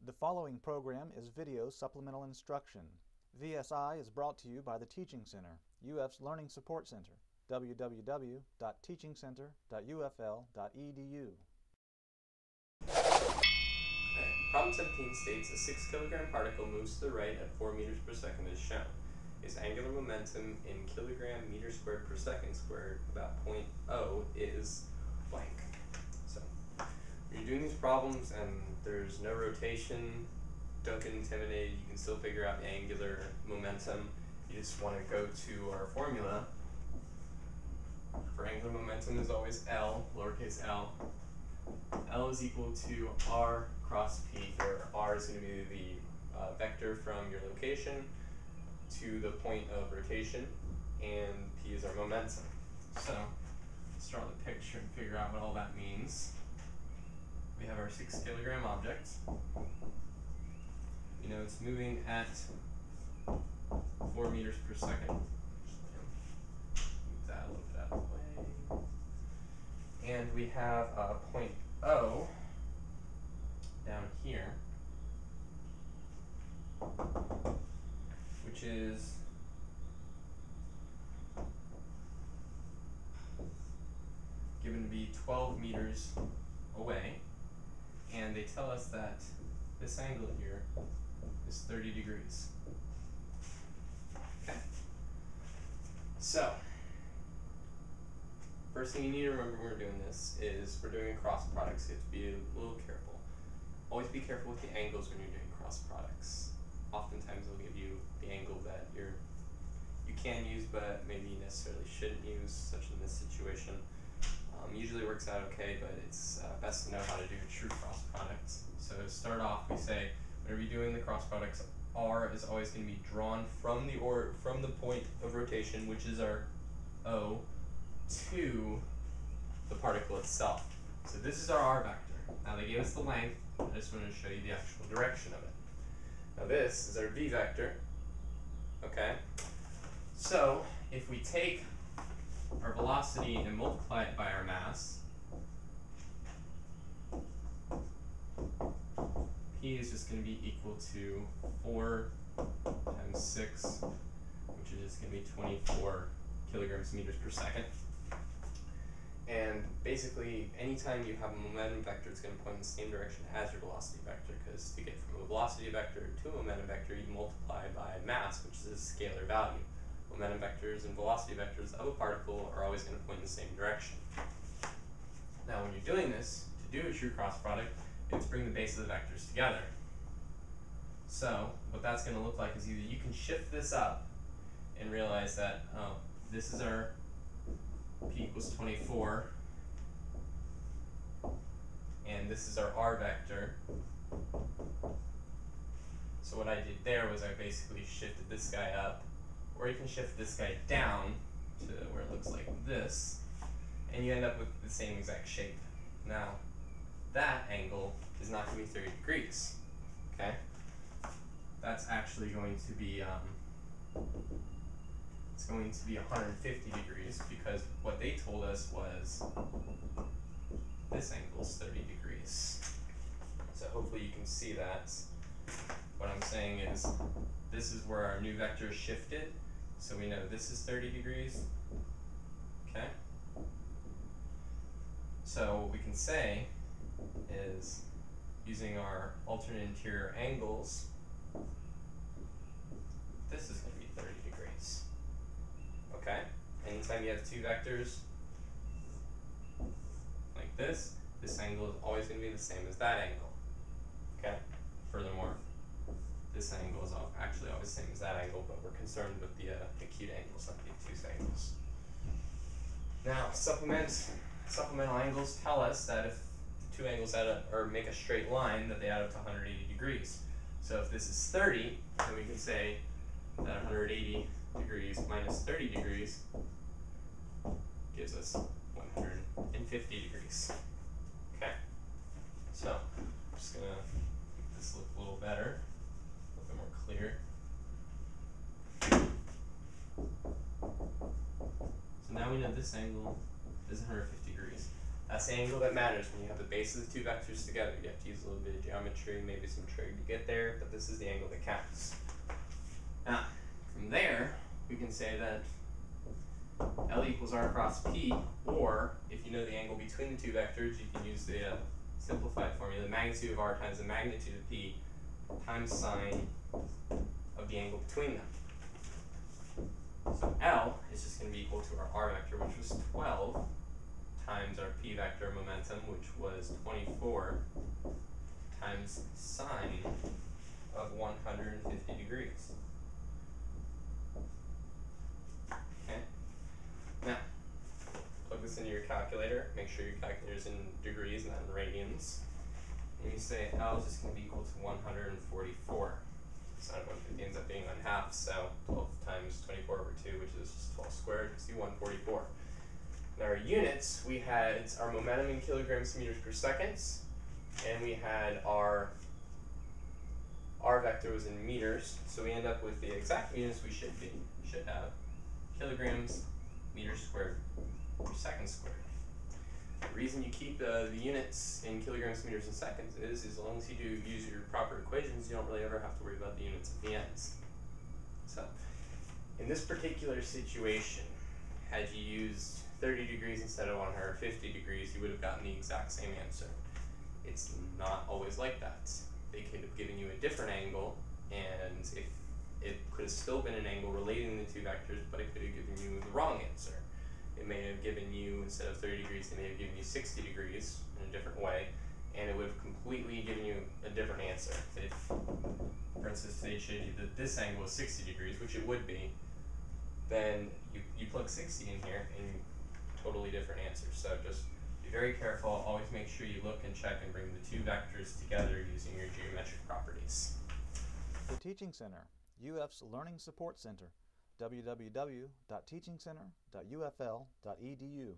The following program is video supplemental instruction. VSI is brought to you by the Teaching Center, UF's Learning Support Center, www.teachingcenter.ufl.edu. Problem 17 states a 6 kilogram particle moves to the right at 4 meters per second as shown. Its angular momentum in kilogram meter squared per second squared about 0.0 is blank. So, when you're doing these problems and there's no rotation, don't get intimidated, you can still figure out the angular momentum. You just want to go to our formula. For angular momentum is always L, lowercase l. L is equal to R cross P, where R is going to be the vector from your location to the point of rotation, and P is our momentum. So let's draw the picture and figure out what all that means. We have our 6 kilogram object. You know it's moving at 4 meters per second. Move that a little bit out of the way. And we have point O down here, which is given to be 12 meters away, and they tell us that this angle here is 30 degrees. Okay. So, first thing you need to remember when we're doing this is we're doing a cross product, so you have to be a little careful. Always be careful with the angles when you're doing cross products. Oftentimes they'll give you the angle that you can use, but maybe you necessarily shouldn't use, such in this situation. Usually it works out okay, but it's best to know how to do true cross products. So to start off, we say whenever you're doing the cross products, R is always going to be drawn from the point of rotation, which is our O, to the particle itself. So this is our R vector. Now they gave us the length, I just wanted to show you the actual direction of it. Now this is our V vector, okay? So if we take our velocity and multiply it by our mass, P is just going to be equal to 4 times 6, which is just going to be 24 kilograms meters per second. And basically, anytime you have a momentum vector, it's going to point in the same direction as your velocity vector, because to get from a velocity vector to a momentum vector, you multiply by mass, which is a scalar value. Momentum vectors and velocity vectors of a particle are always going to point in the same direction. Now, when you're doing this, to do a true cross product, you have to bring the base of the vectors together. So, what that's going to look like is either you can shift this up and realize that, oh, this is our P equals 24, and this is our R vector. So what I did there was I basically shifted this guy up, or you can shift this guy down to where it looks like this, and you end up with the same exact shape. Now, that angle is not going to be 30 degrees, okay? That's actually going to be it's going to be 150 degrees, because what they told us was this angle is 30 degrees. So hopefully you can see that. What I'm saying is this is where our new vector is shifted, so we know this is 30 degrees, okay? So what we can say is, using our alternate interior angles, this is going to be 30 degrees. Okay? Anytime you have two vectors like this angle is always going to be the same as that angle. Okay? Furthermore, this angle is actually always the same as that angle, but we're concerned with the acute angles, not the obtuse angles. Now, supplemental angles tell us that if the two angles add up, or make a straight line, that they add up to 180 degrees. So if this is 30, then we can say that 180 degrees minus 30 degrees gives us 150 degrees. Okay, so I'm just going to make this look a little better, a little bit more clear. So now we know this angle is 150 degrees. That's the angle that matters when you have the base of the two vectors together. You have to use a little bit of geometry, maybe some trig to get there, but this is the angle that counts. Now, from there, we can say that L equals R cross P, or if you know the angle between the two vectors, you can use the simplified formula, the magnitude of R times the magnitude of P times sine of the angle between them. So L is just going to be equal to our R vector, which was 12, times our P vector momentum, which was 24, times sine of 150 degrees. Okay. Now, plug this into your calculator. Make sure your calculator is in degrees, not in radians. And you say L is just going to be equal to 144. Sine of 150 ends up being 1/2, so 12 times 24 over 2, which is just 12 squared, you see 144. Now our units, we had our momentum in kilograms meters per second, and we had our R vector was in meters, so we end up with the exact units we should have, kilograms meters squared per second squared. The reason you keep the units in kilograms meters and seconds is as long as you do use your proper equations, you don't really ever have to worry about the units at the ends. So in this particular situation, had you used 30 degrees instead of 150 degrees, you would have gotten the exact same answer. It's not always like that. They could have given you a different angle, and if it could have still been an angle relating the two vectors, but it could have given you the wrong answer. It may have given you, instead of 30 degrees, they may have given you 60 degrees in a different way, and it would have completely given you a different answer. If, for instance, they showed you that this angle is 60 degrees, which it would be, then you plug 60 in here, and totally different answers. So just be very careful. Always make sure you look and check and bring the two vectors together using your geometric properties. The Teaching Center, UF's Learning Support Center, www.teachingcenter.ufl.edu.